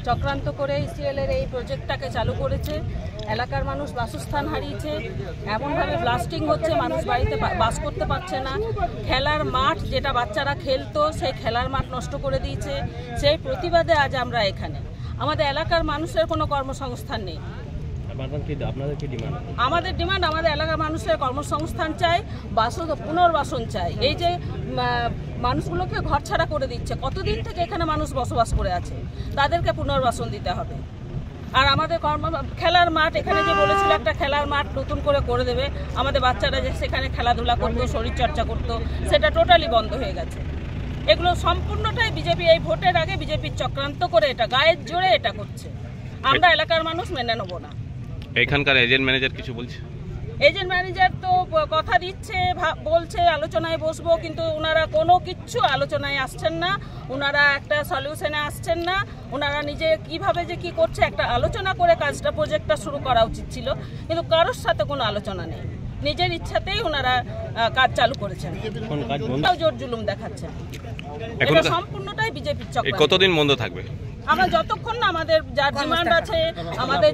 চক্রান্ত করে ইসিএলের এই প্রজেক্টটাকে চালু করেছে। এলাকার মানুষ বাসস্থান হারিয়েছে, এমনভাবে ব্লাস্টিং হচ্ছে, মানুষ বাড়িতে বাস করতে পারছে না। খেলার মাঠ, যেটা বাচ্চারা খেলতো, সেই খেলার মাঠ নষ্ট করে দিয়েছে। সেই প্রতিবাদে আজ আমরা এখানে। আমাদের এলাকার মানুষের কোনো কর্মসংস্থান নেই। আমাদের ডিমান্ড, আমাদের এলাকার মানুষের কর্মসংস্থান চাই, পুনর্বাসন চাই। এই যে মানুষগুলোকে ঘর ছাড়া করে দিচ্ছে, কতদিন থেকে এখানে মানুষ বসবাস করে আছে, তাদেরকে পুনর্বাসন দিতে হবে। আর আমাদের খেলার মাঠ, এখানে যে বলেছিল একটা খেলার মাঠ নতুন করে দেবে, আমাদের বাচ্চারা যে সেখানে খেলাধুলা করতো, শরীরচর্চা করতো, সেটা টোটালি বন্ধ হয়ে গেছে। এগুলো সম্পূর্ণটাই বিজেপি, এই ভোটের আগে বিজেপির চক্রান্ত করে এটা গায়ের জোরে এটা করছে। আমরা এলাকার মানুষ মেনে নেব না। এখানকার এজেন্ট ম্যানেজার কিছু বলছে? এজেন্ট ম্যানেজার তো কথা দিচ্ছে, বলছে আলোচনায় বসবো, কিন্তু ওনারা কোনো কিচ্ছু আলোচনায় আসছেন না, ওনারা একটা সলিউশনে আসছেন না। ওনারা নিজে কিভাবে যে কি করছে, একটা আলোচনা করে কাজটা, প্রজেক্টটা শুরু করা উচিত ছিল, কিন্তু কারোর সাথে কোনো আলোচনা নেই। নিজের ইচ্ছাতেই ওনারা কাজ চালু করেছেন, জোর জুলুম দেখাচ্ছেন। এটা সম্পূর্ণটাই বিজেপির চক্রান্ত। কতদিন বন্ধ থাকবে? আমরা যতক্ষণ না আমাদের যা ডিমান্ড আছে, আমাদের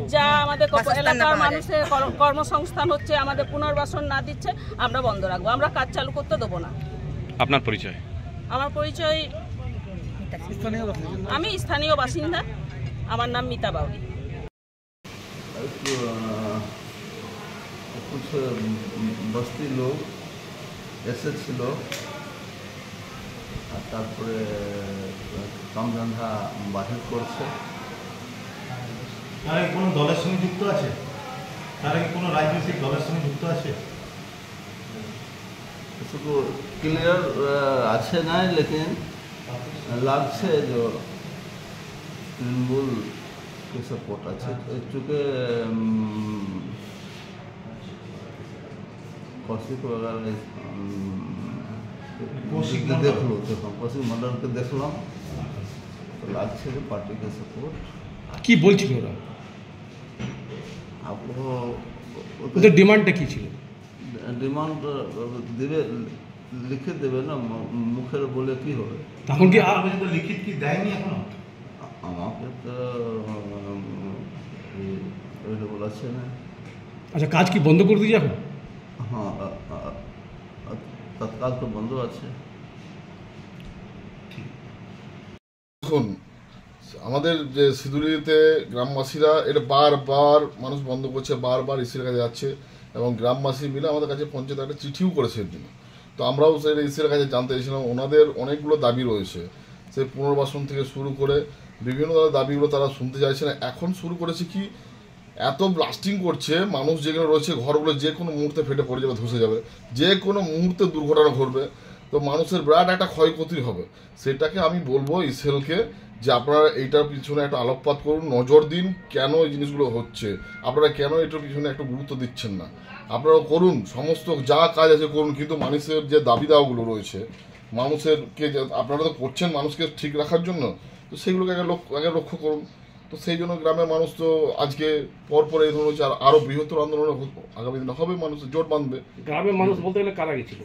এলাকার মানুষের কর্মসংস্থান হচ্ছে, আমাদের পুনর্বাসন না দিচ্ছে, আমরা বন্ধ রাখবো। আমরা কাজ চালু করতে দেবো না। আপনার পরিচয়? আমার পরিচয়, আমি স্থানীয় বাসিন্দা, আমার নাম মিতা বাউরি। कुछ बस्ती लोग এসেছিল, আর তারপরে কামধন্ধা বাহির করছে। তারা কি কোনো দলের সঙ্গে যুক্ত আছে? তারা কি কোনো রাজনৈতিক দলের সঙ্গে যুক্ত আছে? इसको क्लियर अच्छे नहीं, लेकिन লাগছে যে তৃণমূল के सपोर्ट আছে। चूँकि कौशिक वगैरह देखलो, कौशिक मंडल के देखलाम, तो লাগছে যে पार्टी के सपोर्ट। কি বলছিল ওরা? ওদের ডিমান্ডটা কি ছিল? ডিমান্ড দেবে, লিখে দেবে না, মুখের বলে কি হবে? তখন কি লিখিত কি দেয়নি এখনো? আমাকে তো ওইটা বলাচ্ছে না। আচ্ছা, কাজ কি বন্ধ করে দিয়ে যাবে? হ্যাঁ, তৎকাল তো বন্ধ আছে। দেখুন, আমাদের যে সিঁদুরিতে গ্রামবাসীরা এটা বারবার মানুষ বন্ধ করছে, বারবার ইসির কাছে যাচ্ছে, এবং গ্রামবাসী মিলে আমাদের কাছে পঞ্চায়েত একটা চিঠিও করেছে এর জন্য। তো আমরাও সেই ইসির কাছে জানতে চাইছিলাম, ওনাদের অনেকগুলো দাবি রয়েছে, সেই পুনর্বাসন থেকে শুরু করে বিভিন্ন ধরনের দাবিগুলো তারা শুনতে চাইছে না। এখন শুরু করেছে কি, এত ব্লাস্টিং করছে, মানুষ যেগুলো রয়েছে ঘরগুলো যে কোনো মুহূর্তে ফেটে পড়ে যাবে, ধসে যাবে, যে কোনো মুহূর্তে দুর্ঘটনা ঘটবে, তো মানুষের বিরাট একটা ক্ষয়ক্ষতি হবে। সেটাকে আমি বলবো ইসেলকে যে আপনারা এইটার পিছনে একটা আলোকপাত করুন, নজর দিন, কেন এই জিনিসগুলো হচ্ছে, আপনারা কেন এটার পিছনে একটু গুরুত্ব দিচ্ছেন না। আপনারা করুন, সমস্ত যা কাজ আছে করুন, কিন্তু মানুষের যে দাবি দাওয়াগুলো রয়েছে, মানুষেরকে আপনারা তো করছেন মানুষকে ঠিক রাখার জন্য, তো সেগুলোকে আগে লক্ষ্য করুন। তো সেই জন্য গ্রামের মানুষ তো আজকে পরপর এই ধরনের হচ্ছে, আর আরও বৃহত্তর আন্দোলন আগামী দিনে হবে, মানুষ জোট বাঁধবে। গ্রামের মানুষ বলতে গেলে কারা গেছিল?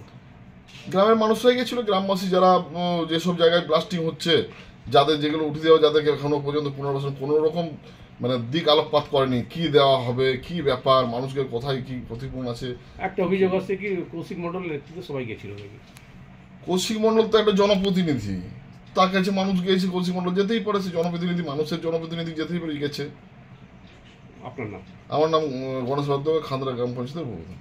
গ্রামের মানুষরাই গেছিল, গ্রামবাসী যারা যেসব জায়গায় ব্লাস্টিং হচ্ছে, যাদের যেগুলো উঠে দেওয়া, যাদেরকে এখনো পর্যন্ত পুনর্বাসন কোনো রকম মানে দিক আলোকপাত করেনি, কি দেওয়া হবে, কি ব্যাপার, মানুষকে কোথায় কি ক্ষতিপূরণ আছে। একটা অভিযোগ আছে কি কৌশিক মণ্ডলের নেতৃত্বে সবাই গেছিল নাকি? কৌশিক মণ্ডল তো একটা জনপ্রতিনিধি, তার কাছে মানুষ গিয়েছে, কৌশিক মণ্ডল যেতেই পারে, সে জনপ্রতিনিধি, মানুষের জনপ্রতিনিধি যেতেই পারে, গেছে। আপনার নাম? আমার নাম গণেশ বাদ্য, খান্দরা গ্রাম পঞ্চায়েতের প্রধান।